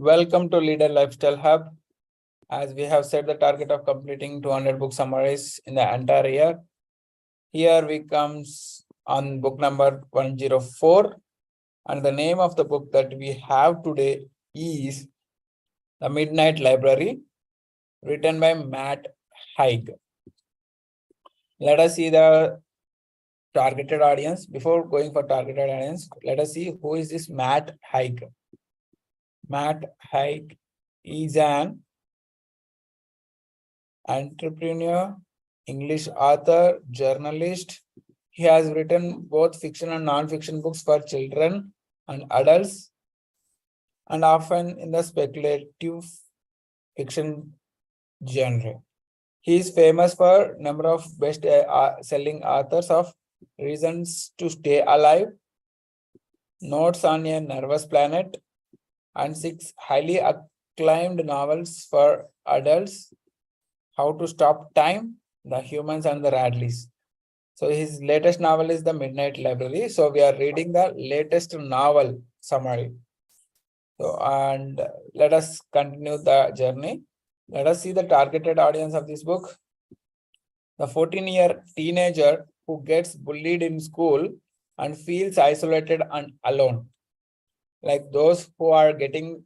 Welcome to Leader Lifestyle Hub. As we have set the target of completing 200 book summaries in the entire year, here we comes on book number 104, and the name of the book that we have today is The Midnight Library, written by Matt Haig. Let us see the targeted audience. Before going for targeted audience, let us see who is this Matt Haig. Matt Haig is an entrepreneur, English author, journalist. He has written both fiction and non-fiction books for children and adults, and often in the speculative fiction genre. He is famous for number of best-selling authors of Reasons to Stay Alive, Notes on a Nervous Planet, and 6 highly acclaimed novels for adults: How to Stop Time, The Humans and the Radleys. So his latest novel is The Midnight Library. So we are reading the latest novel summary. So, and let us continue the journey. Let us see the targeted audience of this book. The 14-year teenager who gets bullied in school and feels isolated and alone. Like those who are getting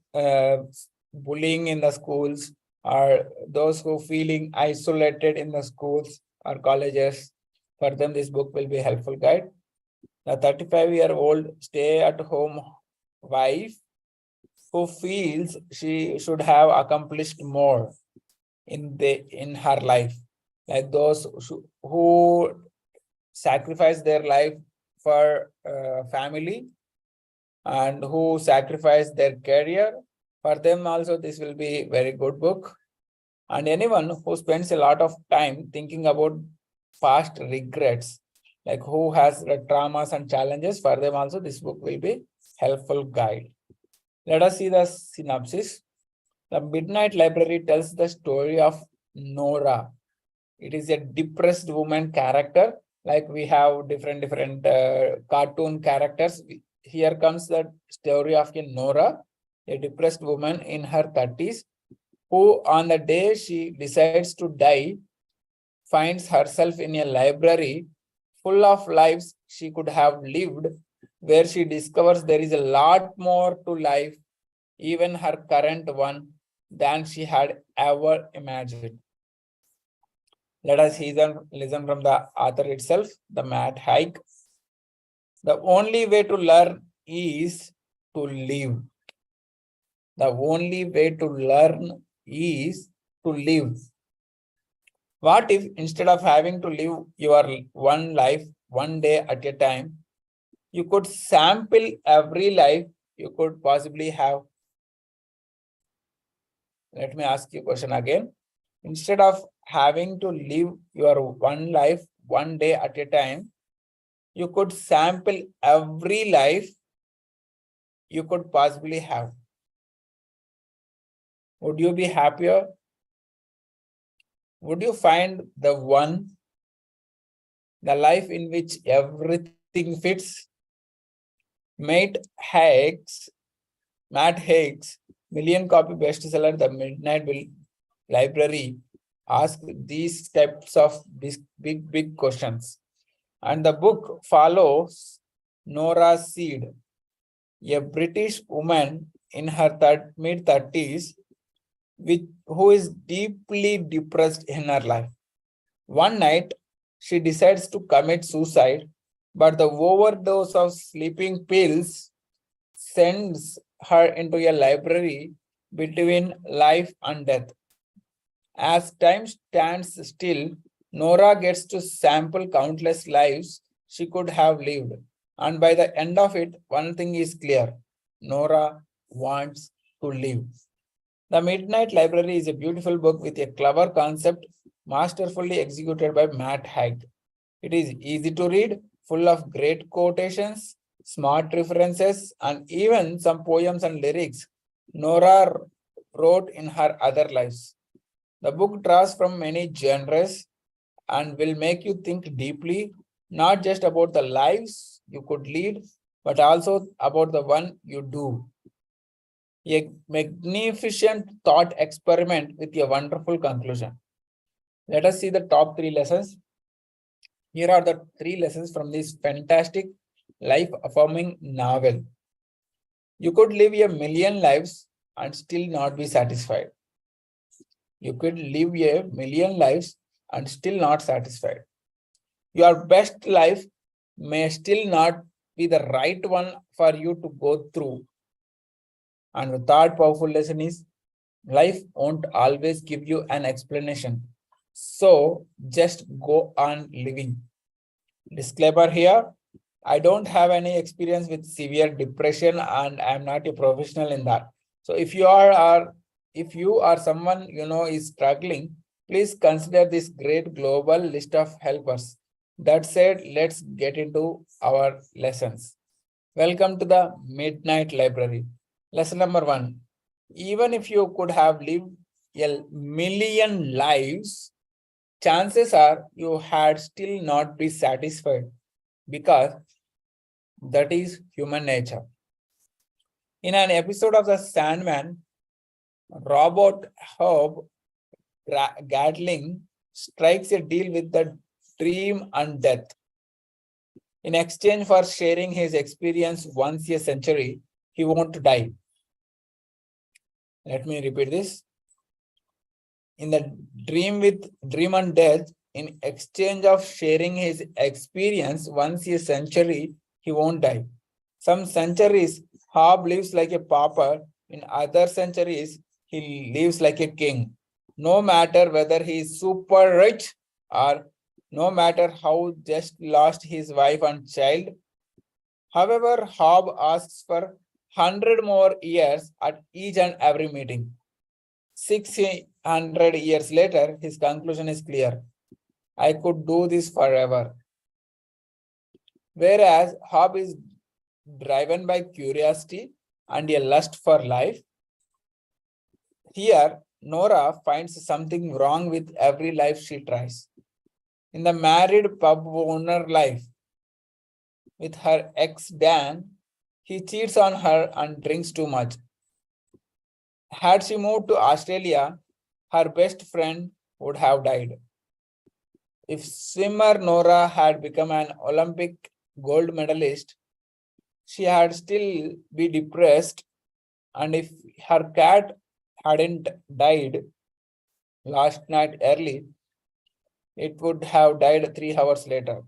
bullying in the schools, or those who feeling isolated in the schools or colleges, for them this book will be a helpful guide. The 35-year-old stay-at-home wife who feels she should have accomplished more in her life, like those who sacrifice their life for family and who sacrifice their career, for them also this will be a very good book. And anyone who spends a lot of time thinking about past regrets, like who has the traumas and challenges, for them also this book will be helpful guide. Let us see the synopsis. The Midnight Library tells the story of Nora. It is a depressed woman character, like we have different cartoon characters. Here comes the story of Nora, a depressed woman in her 30s, who on the day she decides to die, finds herself in a library full of lives she could have lived, where she discovers there is a lot more to life, even her current one, than she had ever imagined. Let us listen from the author itself, the Matt Haig. The only way to learn is to live. The only way to learn is to live. What if instead of having to live your one life, one day at a time, you could sample every life you could possibly have? Let me ask you a question again. Instead of having to live your one life, one day at a time, you could sample every life you could possibly have. Would you be happier? Would you find the one, the life in which everything fits? Matt Haig's million-copy bestseller, The Midnight Library, asks these types of big questions. And the book follows Nora Seed, a British woman in her mid-30s, who is deeply depressed in her life. One night, she decides to commit suicide, but the overdose of sleeping pills sends her into a library between life and death. As time stands still, Nora gets to sample countless lives she could have lived. And by the end of it, one thing is clear: Nora wants to live. The Midnight Library is a beautiful book with a clever concept, masterfully executed by Matt Haig. It is easy to read, full of great quotations, smart references, and even some poems and lyrics Nora wrote in her other lives. The book draws from many genres and will make you think deeply, not just about the lives you could lead, but also about the one you do. A magnificent thought experiment with a wonderful conclusion. Let us see the top 3 lessons. Here are the 3 lessons from this fantastic life affirming novel. You could live a million lives and still not be satisfied. You could live a million lives and still not satisfied. Your best life may still not be the right one for you to go through. And the third powerful lesson is life won't always give you an explanation. So just go on living. Disclaimer here, I don't have any experience with severe depression and I'm not a professional in that. So if you are someone is struggling, please consider this great global list of helpers. That said, let's get into our lessons. Welcome to the Midnight Library. Lesson number 1. Even if you could have lived a million lives, chances are you had still not be satisfied because that is human nature. In an episode of The Sandman, Robert Hobb Gatling strikes a deal with the dream and death. In exchange for sharing his experience once a century, he won't die. Let me repeat this. In the dream and death, in exchange of sharing his experience once a century, he won't die. Some centuries, Hobb lives like a pauper. In other centuries, he lives like a king. No matter whether he is super rich or no matter how just lost his wife and child. However, Hobb asks for 100 more years at each and every meeting. 600 years later, his conclusion is clear. I could do this forever. Whereas Hobb is driven by curiosity and a lust for life. Here, Nora finds something wrong with every life she tries. In the married pub owner life, with her ex Dan, he cheats on her and drinks too much. Had she moved to Australia, her best friend would have died. If swimmer Nora had become an Olympic gold medalist, she had still be depressed, and if her cat hadn't died last night early, it would have died 3 hours later.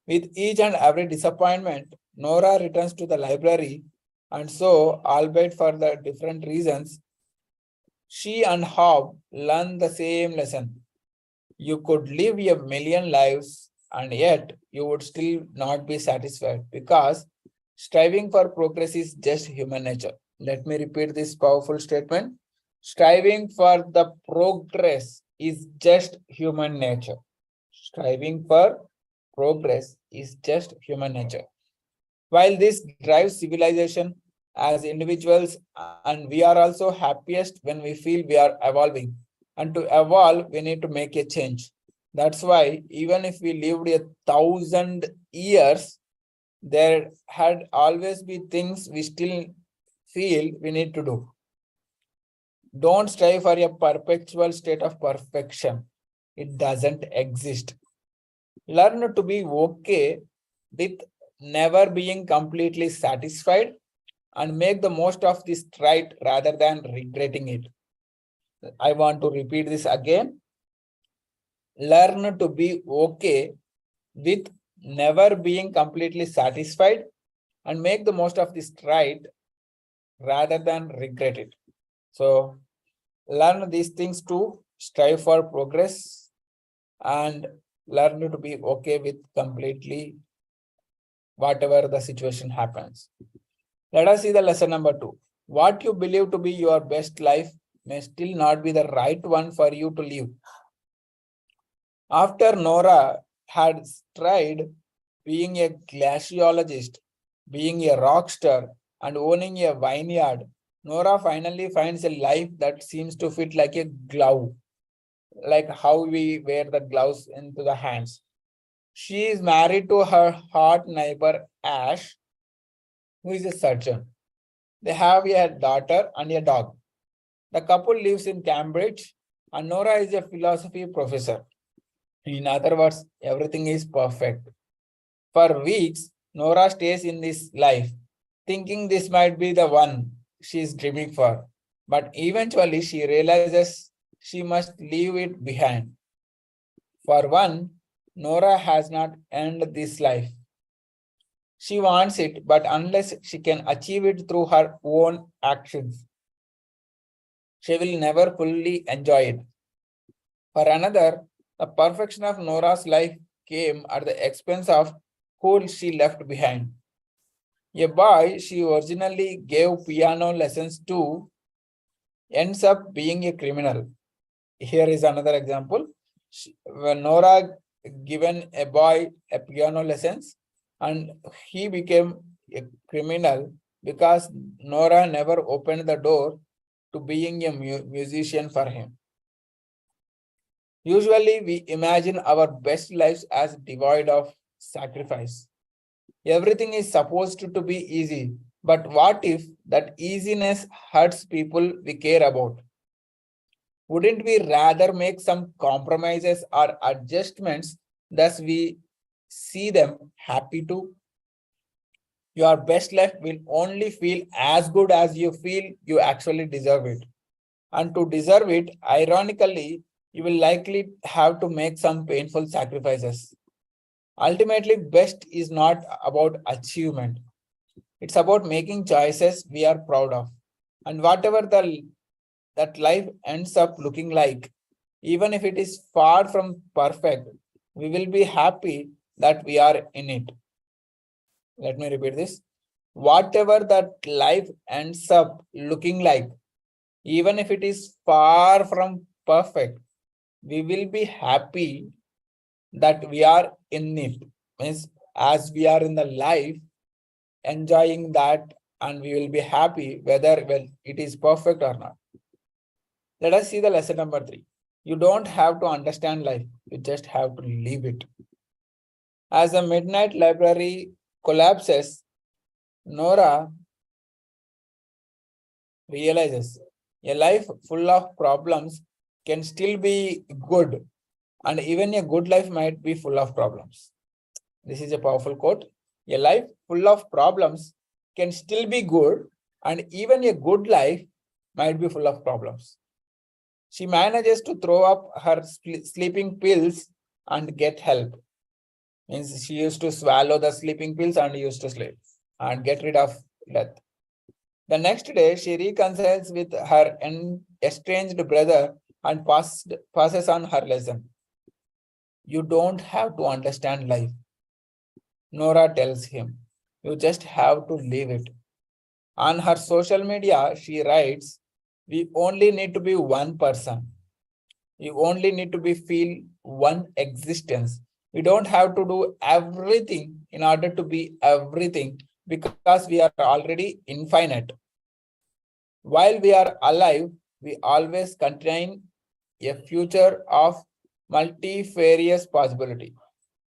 With each and every disappointment, Nora returns to the library, and so, albeit for the different reasons, she and Hobb learn the same lesson. You could live a million lives and yet you would still not be satisfied because striving for progress is just human nature. Let me repeat this powerful statement. Striving for the progress is just human nature. Striving for progress is just human nature. While this drives civilization as individuals, and we are also happiest when we feel we are evolving. And to evolve, we need to make a change. That's why even if we lived 1,000 years, there had always be things we still feel we need to do. Don't strive for a perpetual state of perfection. It doesn't exist. Learn to be okay with never being completely satisfied and make the most of this stride rather than regretting it. I want to repeat this again. Learn to be okay with never being completely satisfied and make the most of this stride rather than regret it. So learn these things to strive for progress and learn to be okay with completely whatever the situation happens. Let us see the lesson number 2. What you believe to be your best life may still not be the right one for you to live. After Nora had tried being a glaciologist, being a rock star, and owning a vineyard, Nora finally finds a life that seems to fit like a glove, like how we wear the gloves into the hands. She is married to her hot neighbor Ash, who is a surgeon. They have a daughter and a dog. The couple lives in Cambridge, and Nora is a philosophy professor. In other words, everything is perfect. For weeks, Nora stays in this life, thinking this might be the one she is dreaming for. But eventually, she realizes she must leave it behind. For one, Nora has not earned this life. She wants it, but unless she can achieve it through her own actions, she will never fully enjoy it. For another, the perfection of Nora's life came at the expense of who she left behind. A boy she originally gave piano lessons to ends up being a criminal. Here is another example. When Nora given a boy a piano lessons and he became a criminal because Nora never opened the door to being a musician for him. Usually we imagine our best lives as devoid of sacrifice. Everything is supposed to be easy, but what if that easiness hurts people we care about? Wouldn't we rather make some compromises or adjustments thus we see them happy too? Your best life will only feel as good as you feel you actually deserve it. And to deserve it, ironically, you will likely have to make some painful sacrifices. Ultimately, best is not about achievement. It's about making choices we are proud of. And whatever that life ends up looking like, even if it is far from perfect, we will be happy that we are in it. Let me repeat this. Whatever that life ends up looking like, even if it is far from perfect, we will be happy that we are in it. Means as we are in the life, enjoying that, and we will be happy whether it is perfect or not. Let us see the lesson number 3. You don't have to understand life, you just have to live it. As the midnight library collapses, Nora realizes a life full of problems can still be good, and even a good life might be full of problems. This is a powerful quote. A life full of problems can still be good, and even a good life might be full of problems. She manages to throw up her sleeping pills and get help. Means she used to swallow the sleeping pills and used to sleep and get rid of death. The next day, she reconciles with her estranged brother and passes on her lesson. You don't have to understand life, Nora tells him. You just have to live it. On her social media, she writes, we only need to be one person. You only need to be feel one existence. We don't have to do everything in order to be everything because we are already infinite. While we are alive, we always contain a future of multifarious possibility.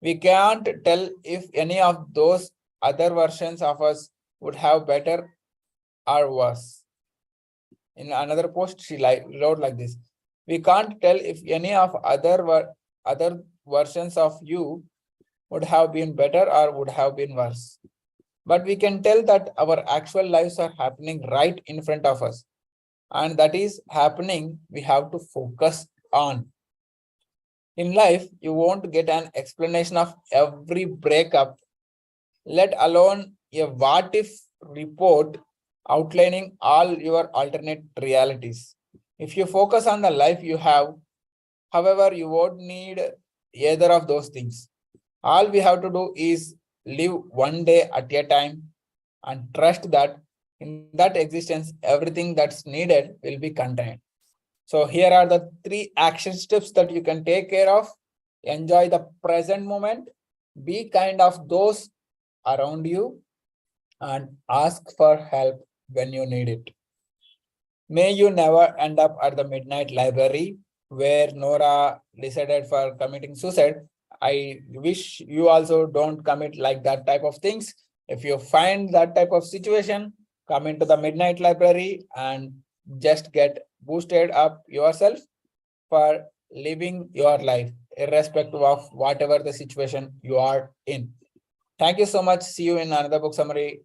We can't tell if any of those other versions of us would have better or worse. In another post, she wrote like this. We can't tell if any of other versions of you would have been better or would have been worse. But we can tell that our actual lives are happening right in front of us. And that is happening, we have to focus on. In life, you won't get an explanation of every breakup, let alone a what if report outlining all your alternate realities. If you focus on the life you have, however, you won't need either of those things. All we have to do is live one day at a time and trust that in that existence, everything that's needed will be contained. So here are the 3 action steps that you can take care of. Enjoy the present moment, be kind of those around you, and ask for help when you need it. May you never end up at the midnight library where Nora decided for committing suicide. I wish you also don't commit like that type of things. If you find that type of situation, come into the Midnight Library and just get boosted up yourself for living your life, irrespective of whatever the situation you are in. Thank you so much. See you in another book summary.